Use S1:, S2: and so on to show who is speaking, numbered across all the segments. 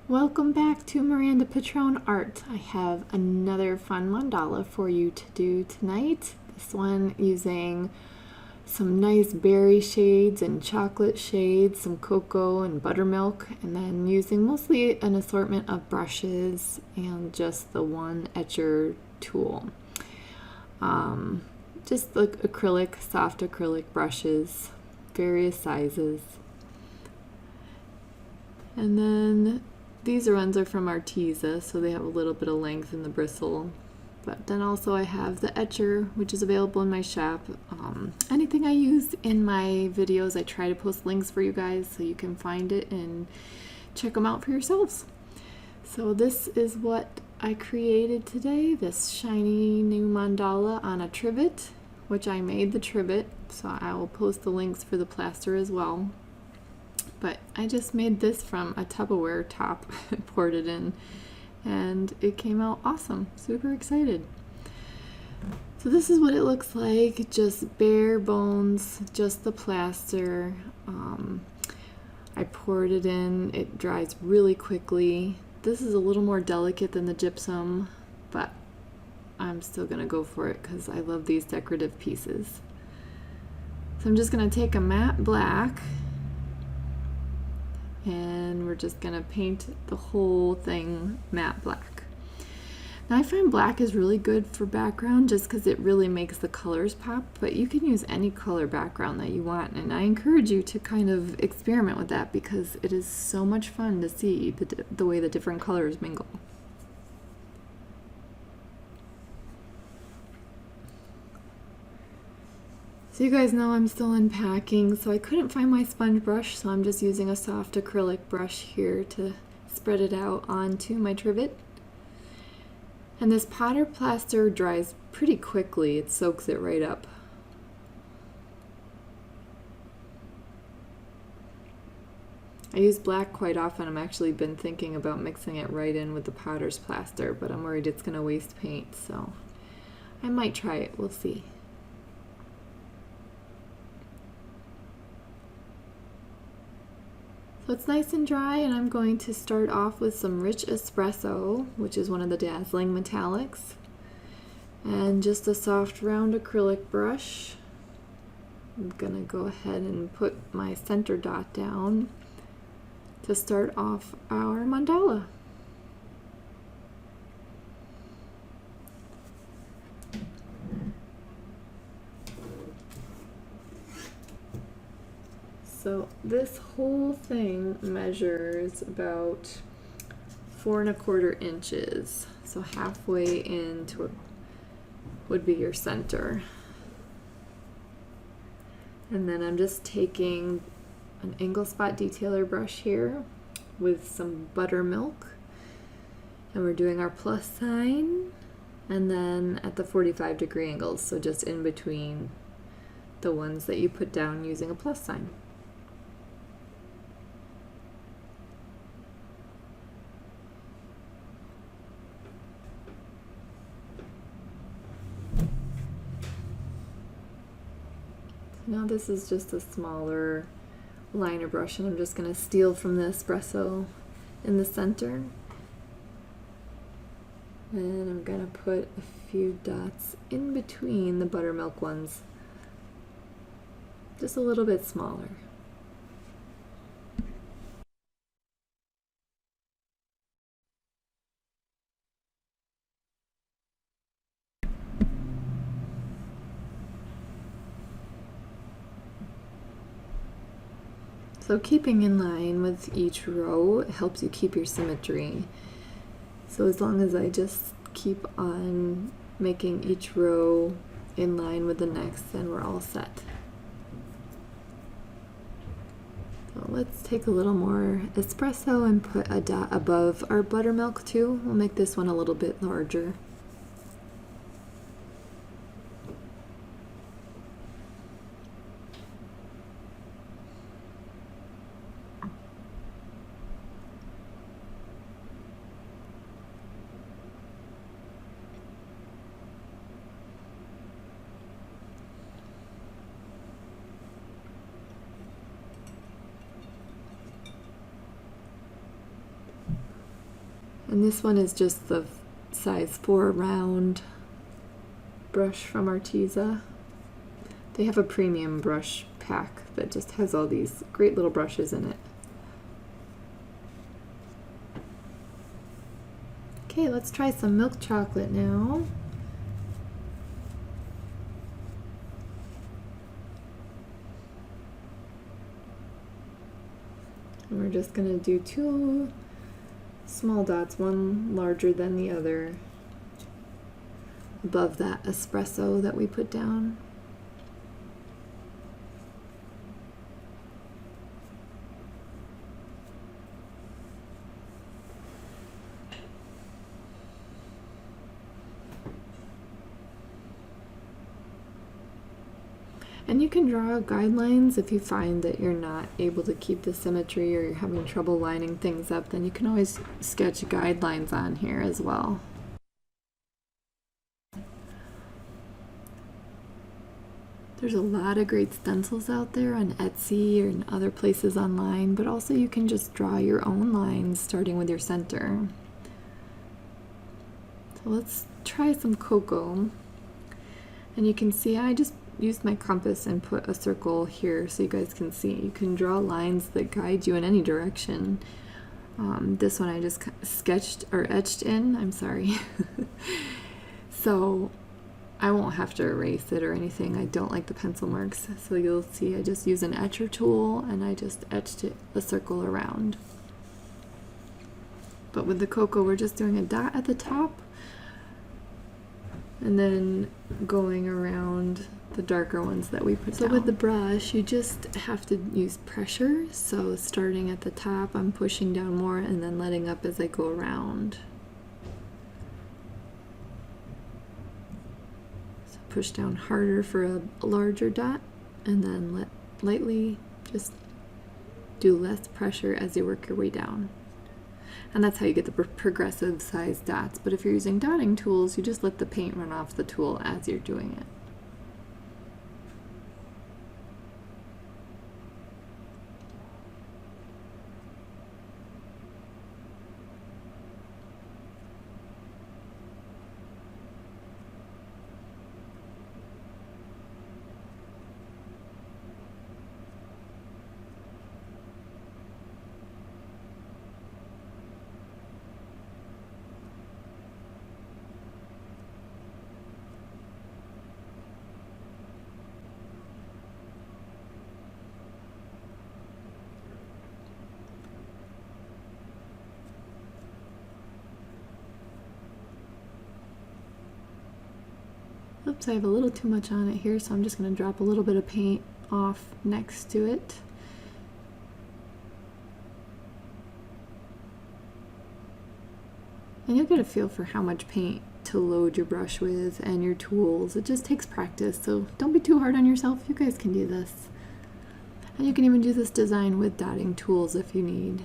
S1: Welcome back to Miranda Pitrone Art. I have another fun mandala for you to do tonight. This one using some nice berry shades and chocolate shades, some cocoa and buttermilk, and then using mostly an assortment of brushes and just the one etcher tool. Just like acrylic, soft acrylic brushes, various sizes. And then these ones are from Arteza, so they have a little bit of length in the bristle. But then also I have the etcher, which is available in my shop. Anything I use in my videos, I try to post links for you guys so you can find it and check them out for yourselves. So this is what I created today, this shiny new mandala on a trivet, which I made the trivet, so I will post the links for the plaster as well. But I just made this from a Tupperware top, poured it in, and it came out awesome. Super excited. So this is what it looks like, just bare bones, just the plaster. I poured it in, it dries really quickly. This is a little more delicate than the gypsum, but I'm still gonna go for it because I love these decorative pieces. So I'm just gonna take a matte black and we're just gonna paint the whole thing matte black. Now I find black is really good for background just because it really makes the colors pop, but you can use any color background that you want, and I encourage you to kind of experiment with that because it is so much fun to see the way the different colors mingle. So you guys know I'm still unpacking, so I couldn't find my sponge brush, so I'm just using a soft acrylic brush here to spread it out onto my trivet. And this powder plaster dries pretty quickly, it soaks it right up. I use black quite often. I've actually been thinking about mixing it right in with the powder's plaster, but I'm worried it's going to waste paint, so I might try it, we'll see. So it's nice and dry, and I'm going to start off with some rich espresso, which is one of the dazzling metallics, and just a soft round acrylic brush. I'm gonna go ahead and put my center dot down to start off our mandala. So this whole thing measures about 4 1/4 inches. So halfway into would be your center. And then I'm just taking an angle spot detailer brush here with some buttermilk. And we're doing our plus sign. And then at the 45-degree angles, so just in between the ones that you put down using a plus sign. Now this is just a smaller liner brush, and I'm just going to steal from the Espresso in the center. And I'm going to put a few dots in between the buttermilk ones, just a little bit smaller. So keeping in line with each row helps you keep your symmetry. So as long as I just keep on making each row in line with the next, then we're all set. So let's take a little more espresso and put a dot above our buttermilk too. We'll make this one a little bit larger. And this one is just the size 4 round brush from Arteza. They have a premium brush pack that just has all these great little brushes in it. Okay, let's try some milk chocolate now. And we're just going to do 2 small dots, one larger than the other, above that espresso that we put down. And you can draw guidelines if you find that you're not able to keep the symmetry or you're having trouble lining things up, then you can always sketch guidelines on here as well. There's a lot of great stencils out there on Etsy or in other places online, but also you can just draw your own lines starting with your center. So let's try some cocoa. And you can see I just used my compass and put a circle here so you guys can see. You can draw lines that guide you in any direction. This one I just sketched or etched in, I'm sorry. So I won't have to erase it or anything. I don't like the pencil marks. So you'll see I just use an etcher tool and I just etched it a circle around. But with the cocoa we're just doing a dot at the top and then going around the darker ones that we put down. So with the brush, you just have to use pressure. So starting at the top, I'm pushing down more and then letting up as I go around. So push down harder for a larger dot and then lightly just do less pressure as you work your way down. And that's how you get the progressive size dots. But if you're using dotting tools, you just let the paint run off the tool as you're doing it. Oops, I have a little too much on it here, so I'm just going to drop a little bit of paint off next to it. And you'll get a feel for how much paint to load your brush with and your tools. It just takes practice, so don't be too hard on yourself. You guys can do this. And you can even do this design with dotting tools if you need.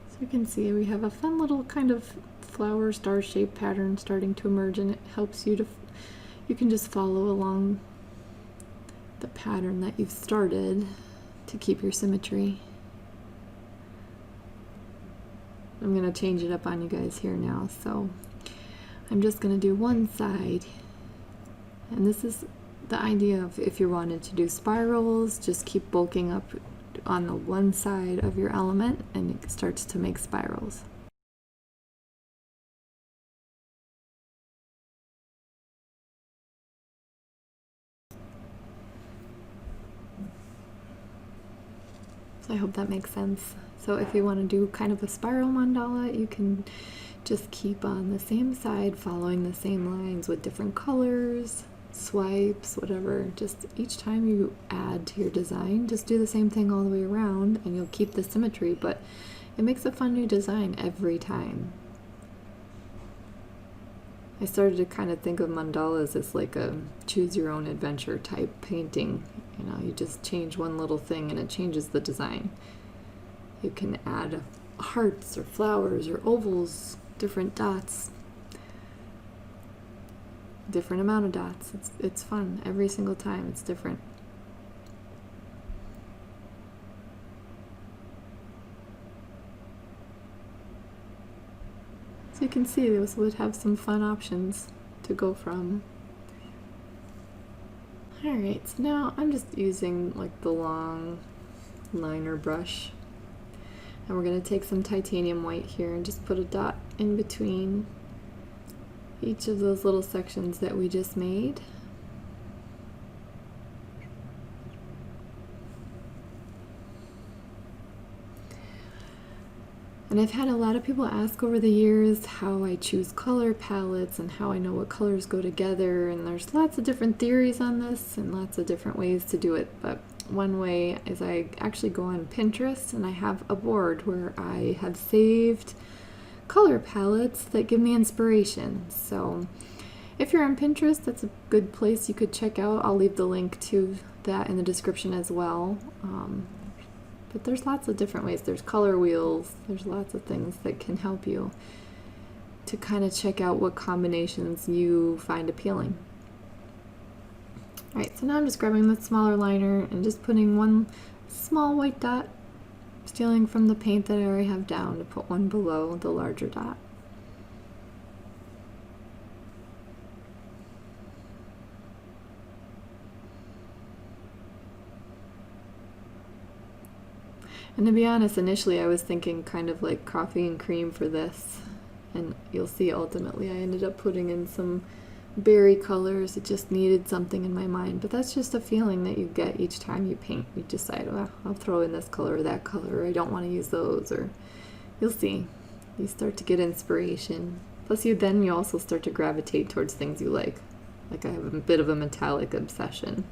S1: So you can see we have a fun little kind of flower star shaped pattern starting to emerge, and it helps you to, you can just follow along the pattern that you've started to keep your symmetry. I'm going to change it up on you guys here now, so I'm just going to do one side, and this is the idea of if you wanted to do spirals, just keep bulking up on the one side of your element and it starts to make spirals. So I hope that makes sense. So if you want to do kind of a spiral mandala, you can just keep on the same side following the same lines with different colors, swipes, whatever. Just each time you add to your design, just do the same thing all the way around and you'll keep the symmetry, but it makes a fun new design every time. I started to kind of think of mandalas as like a choose your own adventure type painting. You know, you just change one little thing and it changes the design. You can add hearts or flowers or ovals, different dots, different amount of dots. It's fun every single time. It's different. So you can see this would have some fun options to go from. Alright, so now I'm just using like the long liner brush. And we're going to take some titanium white here and just put a dot in between each of those little sections that we just made. And I've had a lot of people ask over the years how I choose color palettes and how I know what colors go together, and there's lots of different theories on this and lots of different ways to do it. But one way is I actually go on Pinterest and I have a board where I have saved color palettes that give me inspiration. So if you're on Pinterest, that's a good place you could check out. I'll leave the link to that in the description as well. But there's lots of different ways. There's color wheels. There's lots of things that can help you to kind of check out what combinations you find appealing. Alright, so now I'm just grabbing the smaller liner and just putting one small white dot, stealing from the paint that I already have down to put one below the larger dot. And to be honest, initially I was thinking kind of like coffee and cream for this, and you'll see ultimately I ended up putting in some berry colors. It just needed something in my mind, but that's just a feeling that you get each time you paint. You decide, well, I'll throw in this color or that color, or I don't want to use those, or you'll see. You start to get inspiration. Plus you also start to gravitate towards things you like. Like I have a bit of a metallic obsession.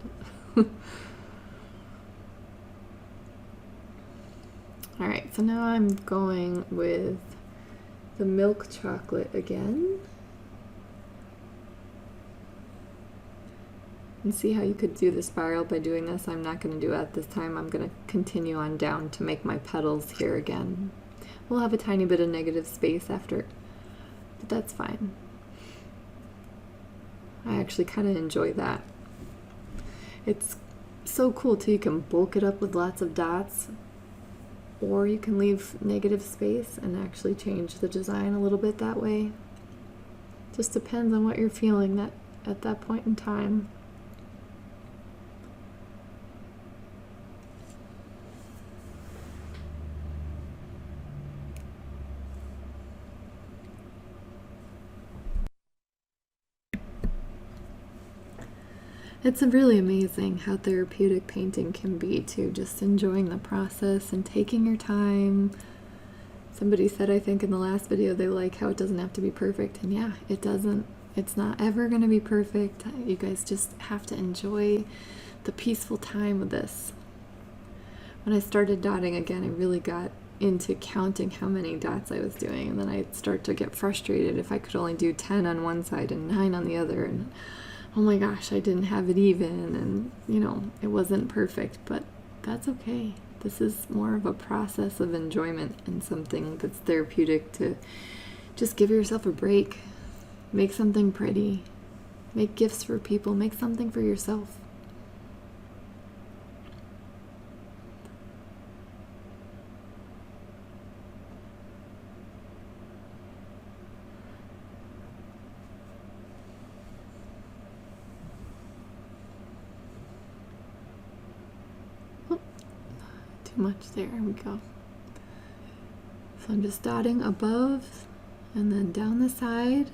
S1: Alright, so now I'm going with the milk chocolate again. And see how you could do the spiral by doing this. I'm not going to do it this time. I'm going to continue on down to make my petals here again. We'll have a tiny bit of negative space after, but that's fine. I actually kind of enjoy that. It's so cool too. You can bulk it up with lots of dots, or you can leave negative space and actually change the design a little bit that way. Just depends on what you're feeling at that point in time. It's really amazing how therapeutic painting can be too, just enjoying the process and taking your time. Somebody said, I think in the last video, they like how it doesn't have to be perfect, and yeah, it doesn't. It's not ever going to be perfect. You guys just have to enjoy the peaceful time with this. When I started dotting again, I really got into counting how many dots I was doing, and then I'd start to get frustrated if I could only do 10 on one side and 9 on the other, and oh my gosh, I didn't have it even, and you know, it wasn't perfect, but that's okay. This is more of a process of enjoyment and something that's therapeutic to just give yourself a break. Make something pretty. Make gifts for people. Make something for yourself. Too much, there we go. So I'm just dotting above and then down the side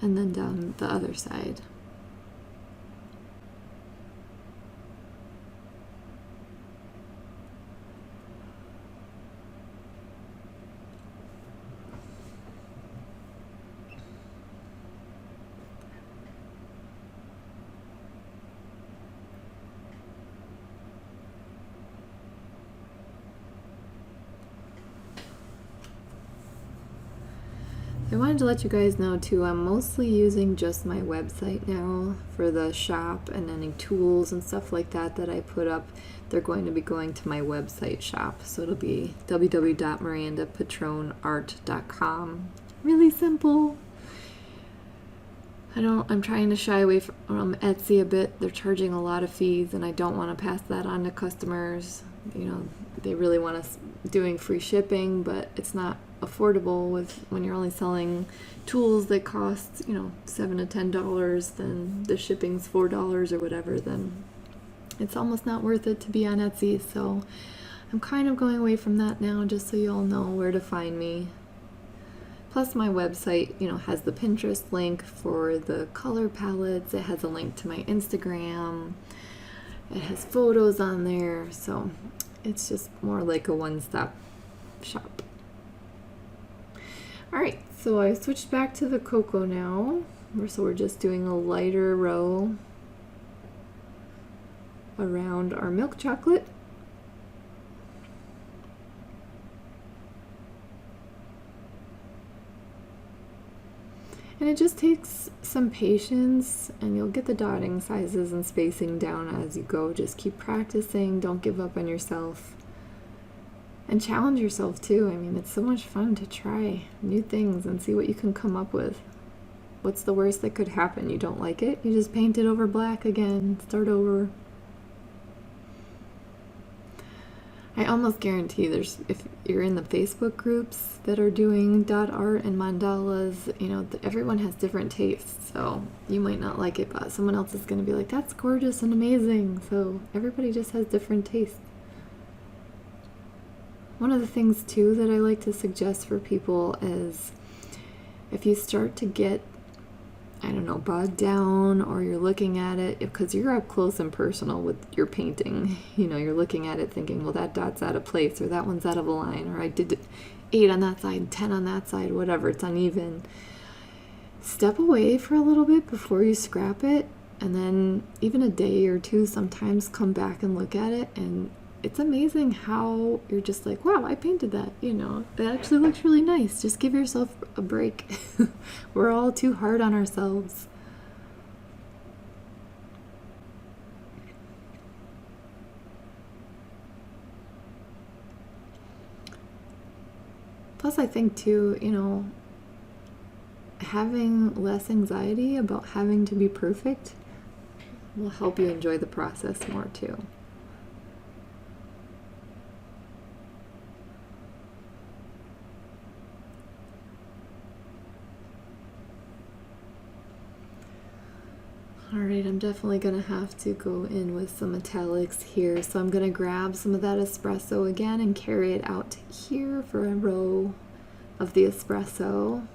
S1: and then down the other side. I wanted to let you guys know too, I'm mostly using just my website now for the shop, and any tools and stuff like that that I put up, they're going to be going to my website shop. So it'll be www.mirandapitroneart.com. Really simple. I'm trying to shy away from Etsy a bit. They're charging a lot of fees, and I don't want to pass that on to customers. You know, they really want us doing free shipping, but it's not affordable when you're only selling tools that cost, you know, $7 to $10, then the shipping's $4 or whatever, then it's almost not worth it to be on Etsy. So I'm kind of going away from that now, just so you all know where to find me. Plus my website, you know, has the Pinterest link for the color palettes. It has a link to my Instagram. It has photos on there. So it's just more like a one-stop shop. All right, so I switched back to the cocoa now. So we're just doing a lighter row around our milk chocolate. And it just takes some patience, and you'll get the dotting sizes and spacing down as you go. Just keep practicing. Don't give up on yourself. And challenge yourself too. I mean, it's so much fun to try new things and see what you can come up with. What's the worst that could happen? You don't like it? You just paint it over black again. Start over. I almost guarantee if you're in the Facebook groups that are doing dot art and mandalas, you know, everyone has different tastes. So you might not like it, but someone else is going to be like, that's gorgeous and amazing. So everybody just has different tastes. One of the things too that I like to suggest for people is if you start to get, I don't know, bogged down, or you're looking at it, because you're up close and personal with your painting, you know, you're looking at it thinking, well, that dot's out of place, or that one's out of a line, or I did 8 on that side, 10 on that side, whatever, it's uneven. Step away for a little bit before you scrap it, and then even a day or two sometimes come back and look at it, and it's amazing how you're just like, wow, I painted that, you know, it actually looks really nice. Just give yourself a break. We're all too hard on ourselves. Plus, I think too, you know, having less anxiety about having to be perfect will help you enjoy the process more too. Alright, I'm definitely going to have to go in with some metallics here, so I'm going to grab some of that espresso again and carry it out here for a row of the espresso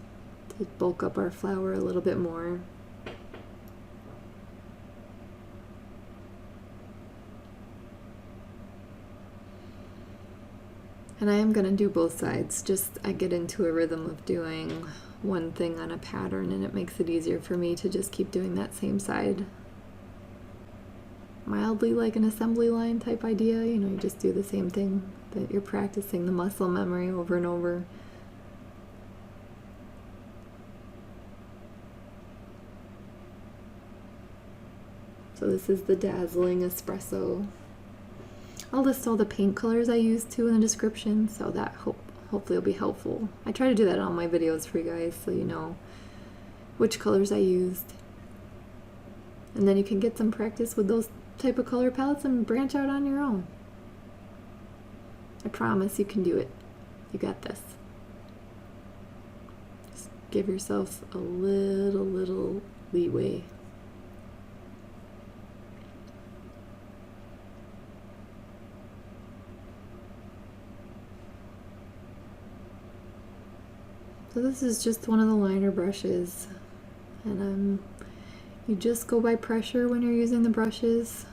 S1: to bulk up our flour a little bit more. And I am going to do both sides, just I get into a rhythm of doing one thing on a pattern, and it makes it easier for me to just keep doing that same side. Mildly like an assembly line type idea, you know, you just do the same thing, but you're practicing the muscle memory over and over. So this is the Dazzling Espresso. I'll list all the paint colors I used too in the description, so that hopefully will be helpful. I try to do that in all my videos for you guys, so you know which colors I used. And then you can get some practice with those type of color palettes and branch out on your own. I promise you can do it. You got this. Just give yourself a little leeway. So this is just one of the liner brushes, and you just go by pressure when you're using the brushes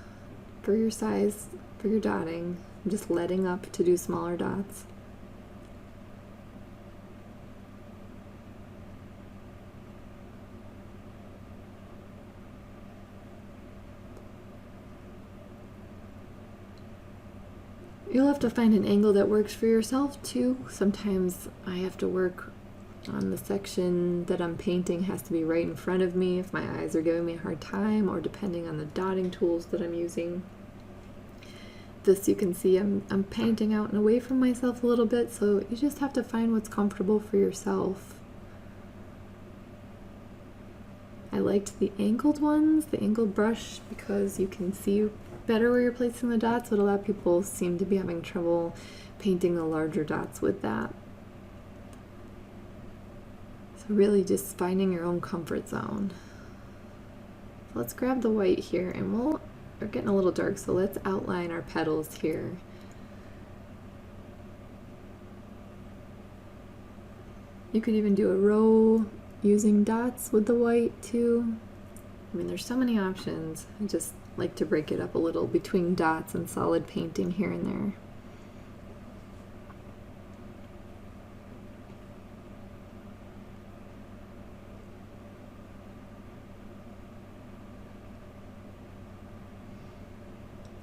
S1: for your size, for your dotting. I'm just letting up to do smaller dots. You'll have to find an angle that works for yourself too. Sometimes I have to work on the section that I'm painting has to be right in front of me if my eyes are giving me a hard time, or depending on the dotting tools that I'm using. This, you can see I'm painting out and away from myself a little bit, so you just have to find what's comfortable for yourself. I liked the angled ones, the angled brush, because you can see better where you're placing the dots, but a lot of people seem to be having trouble painting the larger dots with that. So really just finding your own comfort zone. So let's grab the white here, and we're getting a little dark, so let's outline our petals here. You could even do a row using dots with the white too. I mean, there's so many options. I just like to break it up a little between dots and solid painting here and there.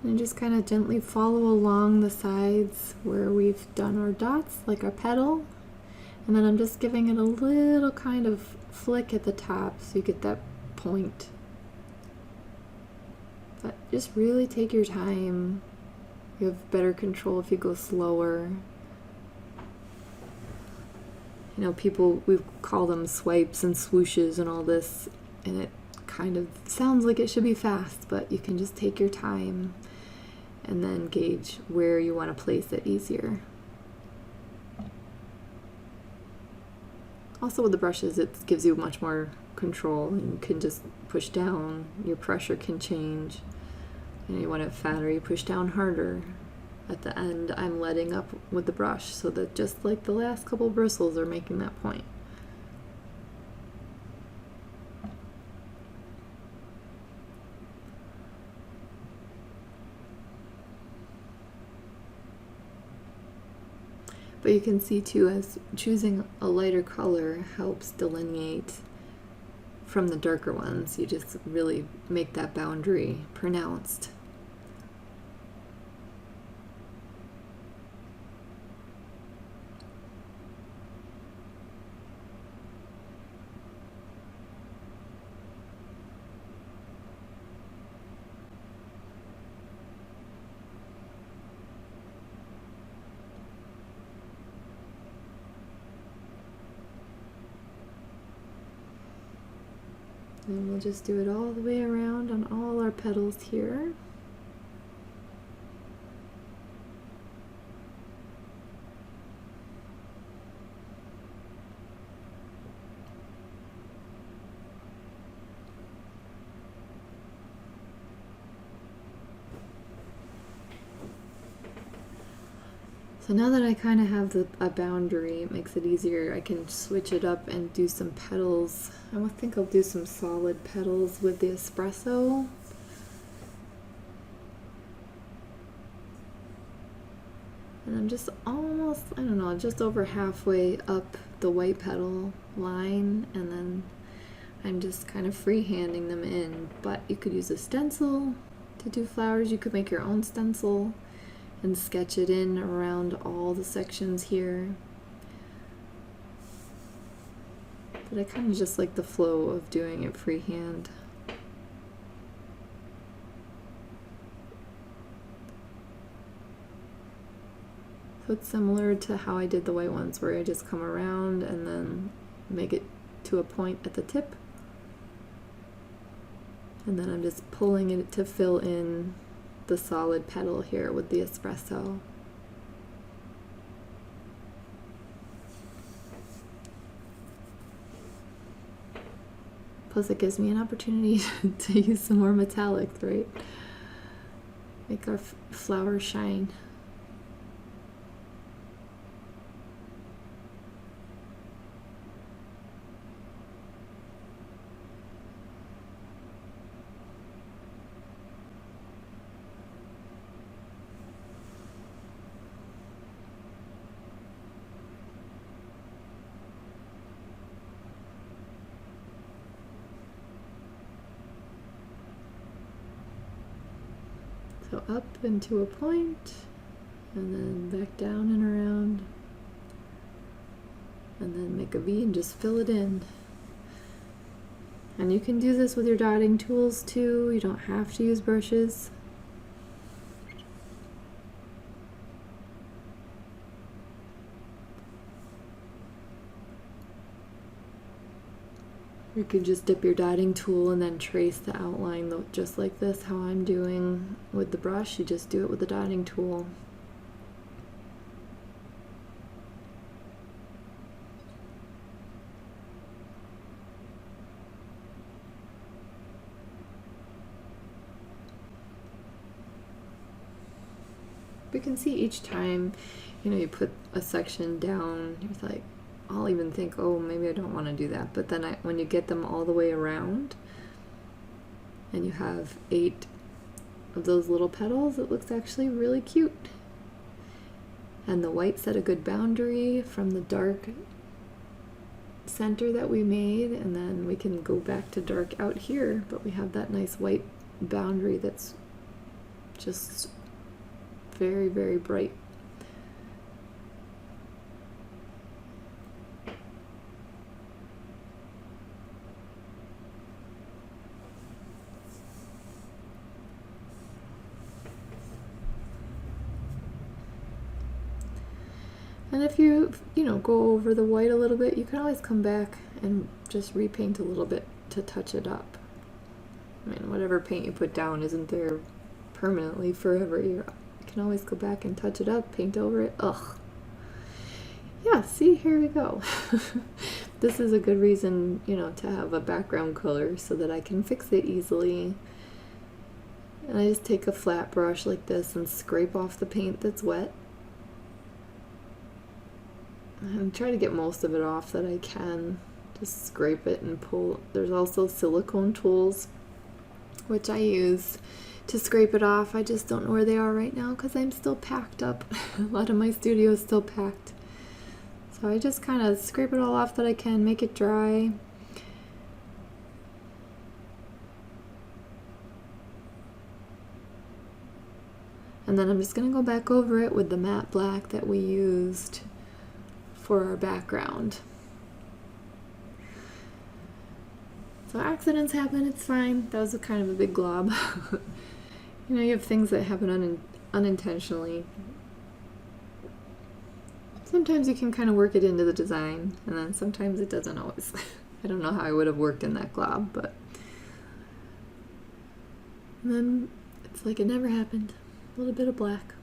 S1: And just kind of gently follow along the sides where we've done our dots, like our petal. And then I'm just giving it a little kind of flick at the top so you get that point. But just really take your time. You have better control if you go slower. You know, people, we call them swipes and swooshes and all this, and it kind of sounds like it should be fast, but you can just take your time and then gauge where you want to place it easier. Also with the brushes, it gives you much more control, and you can just push down, your pressure can change. You know, you want it fatter, you push down harder. At the end, I'm letting up with the brush so that just like the last couple bristles are making that point. But you can see too, as choosing a lighter color helps delineate from the darker ones. You just really make that boundary pronounced. And we'll just do it all the way around on all our petals here. So now that I kind of have a boundary, it makes it easier. I can switch it up and do some petals. I think I'll do some solid petals with the espresso. And I'm just almost, I don't know, just over halfway up the white petal line, and then I'm just kind of freehanding them in. But you could use a stencil to do flowers. You could make your own stencil and sketch it in around all the sections here. But I kind of just like the flow of doing it freehand. So it's similar to how I did the white ones, where I just come around and then make it to a point at the tip. And then I'm just pulling it to fill in the solid petal here with the espresso. Plus it gives me an opportunity to use some more metallics, right? Make our flower shine. So up and to a point, and then back down and around, and then make a V and just fill it in. And you can do this with your dotting tools too. You don't have to use brushes. You can just dip your dotting tool and then trace the outline just like this, how I'm doing with the brush. You just do it with the dotting tool. We can see each time, you know, you put a section down, you're like, I'll even think, oh, maybe I don't want to do that. But then when you get them all the way around and you have 8 of those little petals, it looks actually really cute. And the white set a good boundary from the dark center that we made, and then we can go back to dark out here, but we have that nice white boundary that's just very, very bright. And if you go over the white a little bit, you can always come back and just repaint a little bit to touch it up. I mean, whatever paint you put down isn't there permanently forever. You can always go back and touch it up, paint over it. Ugh. Yeah, see, here we go. This is a good reason, to have a background color so that I can fix it easily. And I just take a flat brush like this and scrape off the paint that's wet. And try to get most of it off that I can. Just scrape it and pull. There's also silicone tools, which I use to scrape it off. I just don't know where they are right now because I'm still packed up. A lot of my studio is still packed. So I just kind of scrape it all off that I can, make it dry. And then I'm just going to go back over it with the matte black that we used for our background. So accidents happen, it's fine. That was kind of a big glob. You have things that happen unintentionally. Sometimes you can kind of work it into the design, and then sometimes it doesn't always. I don't know how I would have worked in that glob, but and then it's like it never happened. A little bit of black.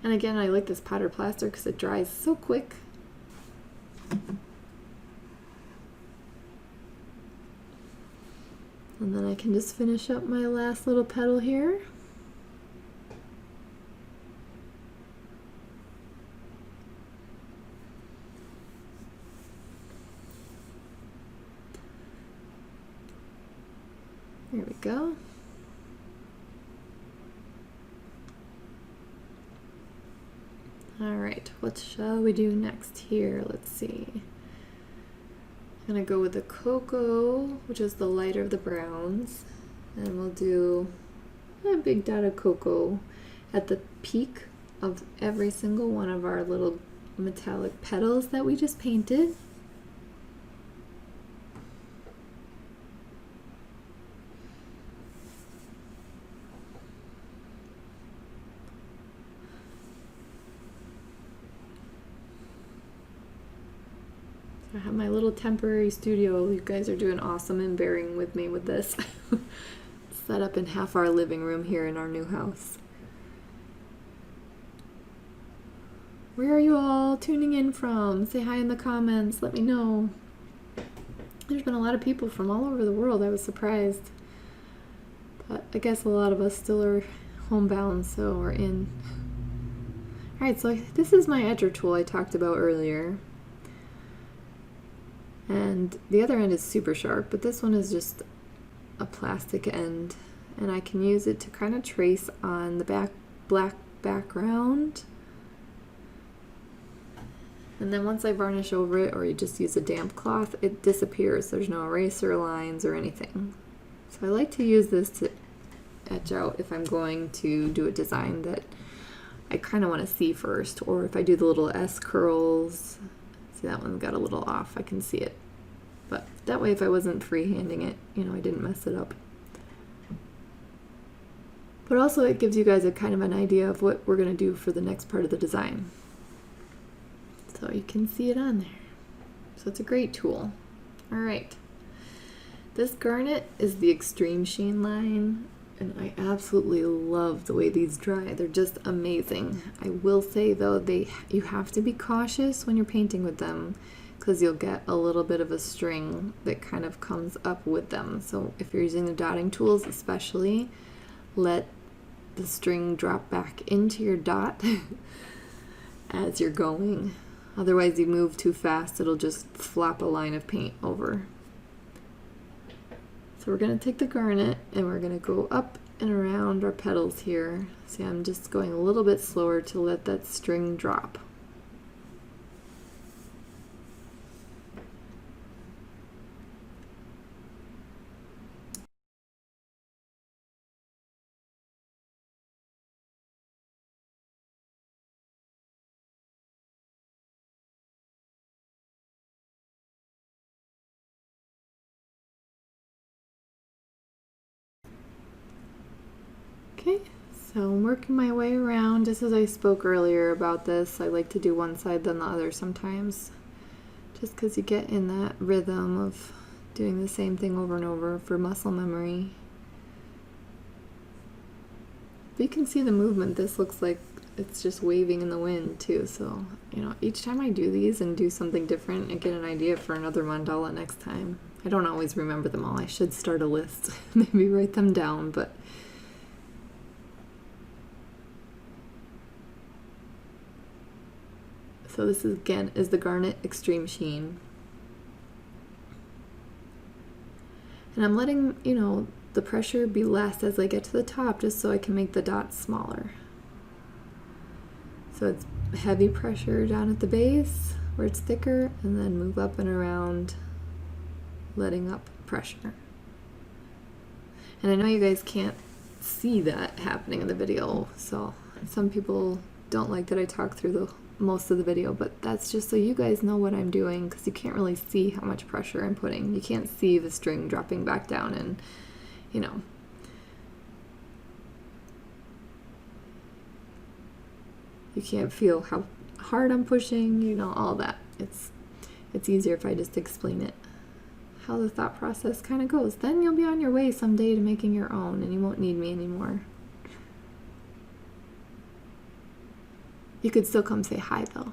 S1: And again, I like this powder plaster because it dries so quick. And then I can just finish up my last little petal here. There we go. Alright, what shall we do next here? Let's see. I'm going to go with the cocoa, which is the lighter of the browns. And we'll do a big dot of cocoa at the peak of every single one of our little metallic petals that we just painted. I have my little temporary studio. You guys are doing awesome and bearing with me with this. Set up in half our living room here in our new house. Where are you all tuning in from? Say hi in the comments. Let me know. There's been a lot of people from all over the world. I was surprised. But I guess a lot of us still are homebound, so we're in. Alright, so this is my edger tool I talked about earlier. And the other end is super sharp, but this one is just a plastic end, and I can use it to kind of trace on the black background. And then once I varnish over it, or you just use a damp cloth, it disappears. There's no eraser lines or anything. So I like to use this to etch out if I'm going to do a design that I kind of want to see first, or if I do the little S curls, see that one got a little off, I can see it. But that way if I wasn't freehanding it, you know, I didn't mess it up. But also it gives you guys a kind of an idea of what we're going to do for the next part of the design. So you can see it on there. So it's a great tool. All right. This garnet is the Extreme Sheen line, and I absolutely love the way these dry. They're just amazing. I will say though, you have to be cautious when you're painting with them, because you'll get a little bit of a string that kind of comes up with them. So if you're using the dotting tools especially, let the string drop back into your dot as you're going. Otherwise you move too fast, it'll just flop a line of paint over. So we're going to take the garnet and we're going to go up and around our petals here. See, I'm just going a little bit slower to let that string drop. Okay, so I'm working my way around. Just as I spoke earlier about this, I like to do one side then the other sometimes, just because you get in that rhythm of doing the same thing over and over for muscle memory. But you can see the movement. This looks like it's just waving in the wind too, so you know, each time I do these and do something different, I get an idea for another mandala next time. I don't always remember them all. I should start a list, maybe write them down, but so this is, again, is the Garnet Extreme Sheen. And I'm letting, you know, the pressure be less as I get to the top, just so I can make the dots smaller. So it's heavy pressure down at the base where it's thicker, and then move up and around, letting up pressure. And I know you guys can't see that happening in the video, so some people don't like that I talk through the most of the video, but that's just so you guys know what I'm doing, because you can't really see how much pressure I'm putting. You can't see the string dropping back down, and you know, you can't feel how hard I'm pushing, you know, all that. It's easier if I just explain it, how the thought process kind of goes. Then you'll be on your way someday to making your own, and you won't need me anymore. You could still come say hi though.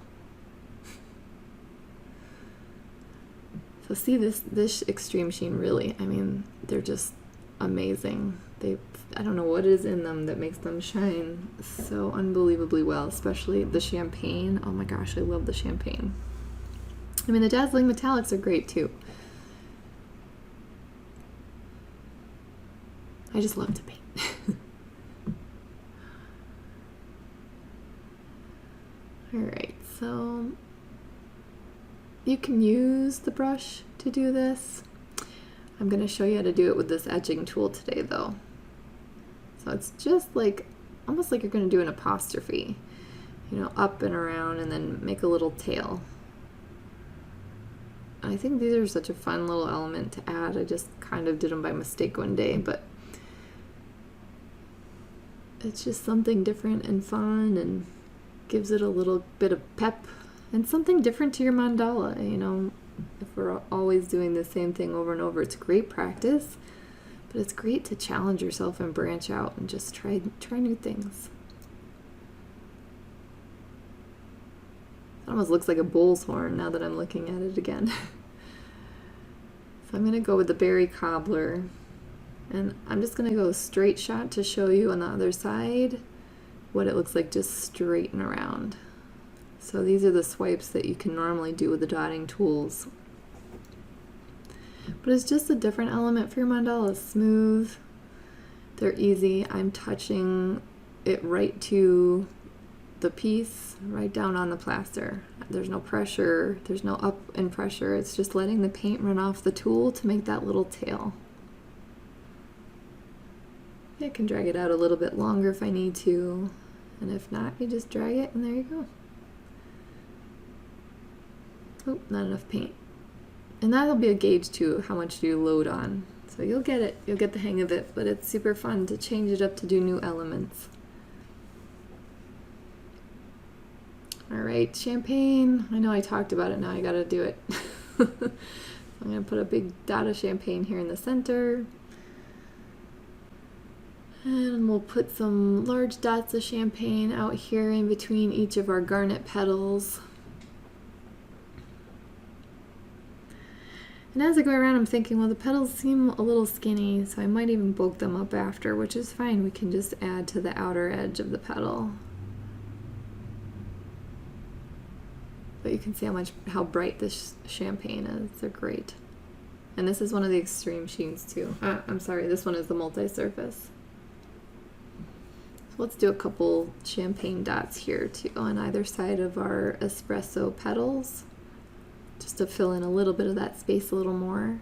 S1: So see this Extreme Sheen, really, I mean, they're just amazing. I don't know what is in them that makes them shine so unbelievably well, especially the champagne. Oh my gosh, I love the champagne. I mean, the dazzling metallics are great too. I just love to paint. Alright, so you can use the brush to do this. I'm going to show you how to do it with this edging tool today though. So it's just like, almost like you're going to do an apostrophe, you know, up and around, and then make a little tail. I think these are such a fun little element to add. I just kind of did them by mistake one day, but it's just something different and fun, and gives it a little bit of pep and something different to your mandala. You know, if we're always doing the same thing over and over, it's great practice, but it's great to challenge yourself and branch out and just try new things. It almost looks like a bull's horn now that I'm looking at it again. So I'm going to go with the berry cobbler, and I'm just going to go straight shot to show you on the other side what it looks like just straight and around. So these are the swipes that you can normally do with the dotting tools. But it's just a different element for your mandala. Smooth, they're easy. I'm touching it right to the piece, right down on the plaster. There's no pressure, there's no up in pressure. It's just letting the paint run off the tool to make that little tail. I can drag it out a little bit longer if I need to, And if not, you just drag it and there you go. Oh, not enough paint. And that'll be a gauge too, how much do you load on. So you'll get it, you'll get the hang of it, but it's super fun to change it up to do new elements. All right, champagne. I know I talked about it, now I gotta do it. I'm gonna put a big dot of champagne here in the center. And we'll put some large dots of champagne out here in between each of our garnet petals. And as I go around, I'm thinking, well, the petals seem a little skinny, so I might even bulk them up after, which is fine. We can just add to the outer edge of the petal. But you can see how bright this champagne is. They're great. And this is one of the extreme sheens too. I'm sorry, this one is the multi-surface. So let's do a couple champagne dots here too on either side of our espresso petals, just to fill in a little bit of that space a little more.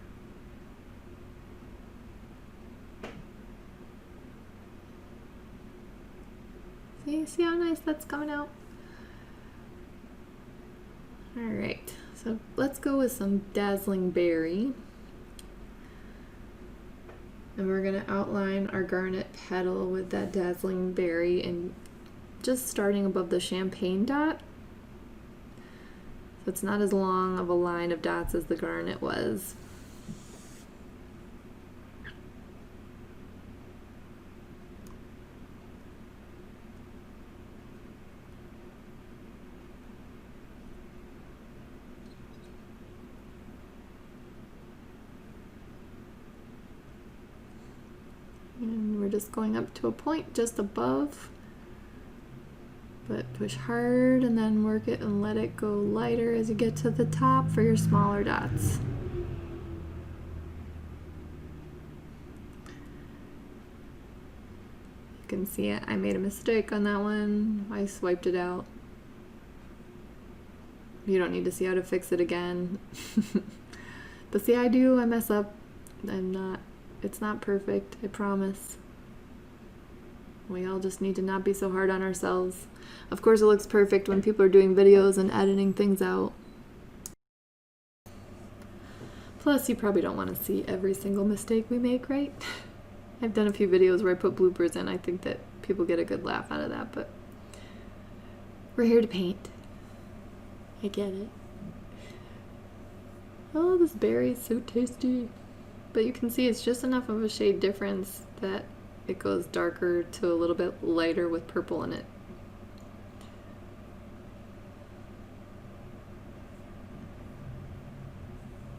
S1: See how nice that's coming out? Alright, so let's go with some Dazzling Berry. And we're going to outline our garnet petal with that Dazzling Berry and just starting above the champagne dot. So it's not as long of a line of dots as the garnet was. And we're just going up to a point just above, but push hard and then work it and let it go lighter as you get to the top for your smaller dots. You can see it. I made a mistake on that one. I swiped it out. You don't need to see how to fix it again. But see, I do. I mess up. It's not perfect, I promise. We all just need to not be so hard on ourselves. Of course, it looks perfect when people are doing videos and editing things out. Plus, you probably don't want to see every single mistake we make, right? I've done a few videos where I put bloopers in. I think that people get a good laugh out of that, but we're here to paint. I get it. Oh, this berry is so tasty. But you can see it's just enough of a shade difference that it goes darker to a little bit lighter with purple in it.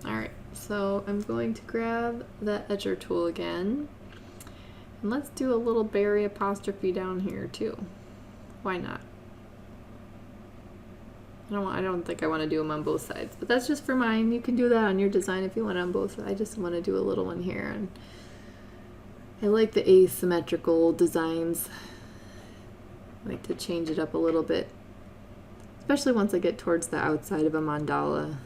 S1: Alright, so I'm going to grab the edger tool again. And let's do a little berry apostrophe down here too. Why not? I don't think I want to do them on both sides, but that's just for mine. You can do that on your design if you want on both. I just want to do a little one here, and I like the asymmetrical designs. I like to change it up a little bit, especially once I get towards the outside of a mandala.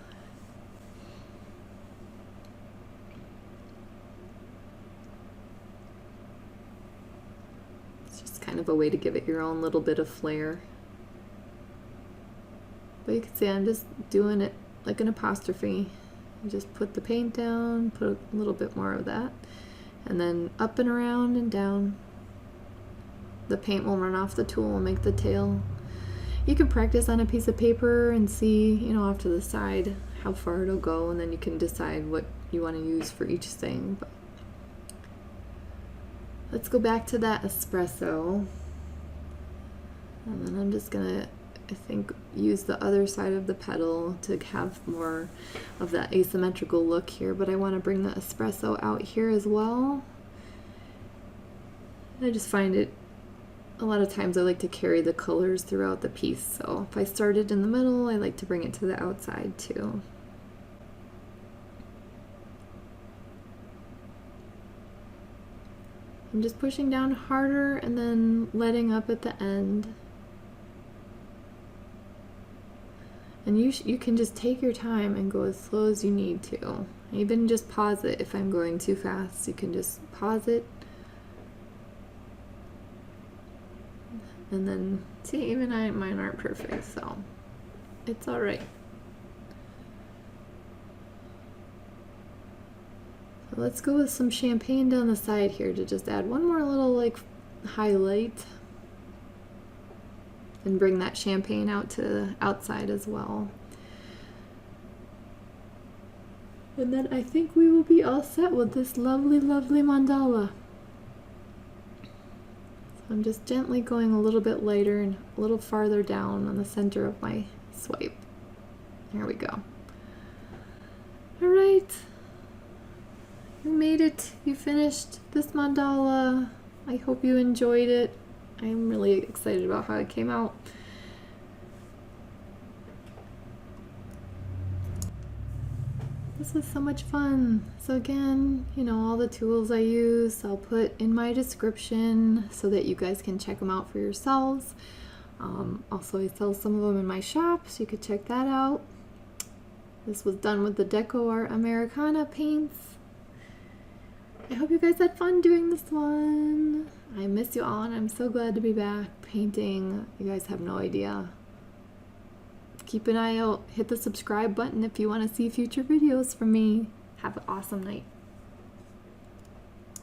S1: It's just kind of a way to give it your own little bit of flair. But you can see I'm just doing it like an apostrophe. You just put the paint down, put a little bit more of that, and then up and around and down. The paint will run off the tool and make the tail. You can practice on a piece of paper and see, off to the side how far it'll go, and then you can decide what you want to use for each thing. But let's go back to that espresso. And then I'm just gonna, I think, use the other side of the petal to have more of that asymmetrical look here, but I want to bring the espresso out here as well. I just find it, a lot of times I like to carry the colors throughout the piece, so if I started in the middle, I like to bring it to the outside too. I'm just pushing down harder and then letting up at the end. And you can just take your time and go as slow as you need to. Even just pause it if I'm going too fast. You can just pause it And then, see, even mine aren't perfect, so it's all right. So let's go with some champagne down the side here to just add one more little like highlight and bring that champagne out to the outside as well. And then I think we will be all set with this lovely, lovely mandala. So I'm just gently going a little bit lighter and a little farther down on the center of my swipe. There we go. All right, you made it. You finished this mandala. I hope you enjoyed it. I'm really excited about how it came out. This was so much fun. So again, you know, all the tools I use I'll put in my description so that you guys can check them out for yourselves. Also, I sell some of them in my shop, so you could check that out. This was done with the Decoart Americana paints. I hope you guys had fun doing this one. I miss you all, and I'm so glad to be back painting. You guys have no idea. Keep an eye out. Hit the subscribe button if you want to see future videos from me. Have an awesome night.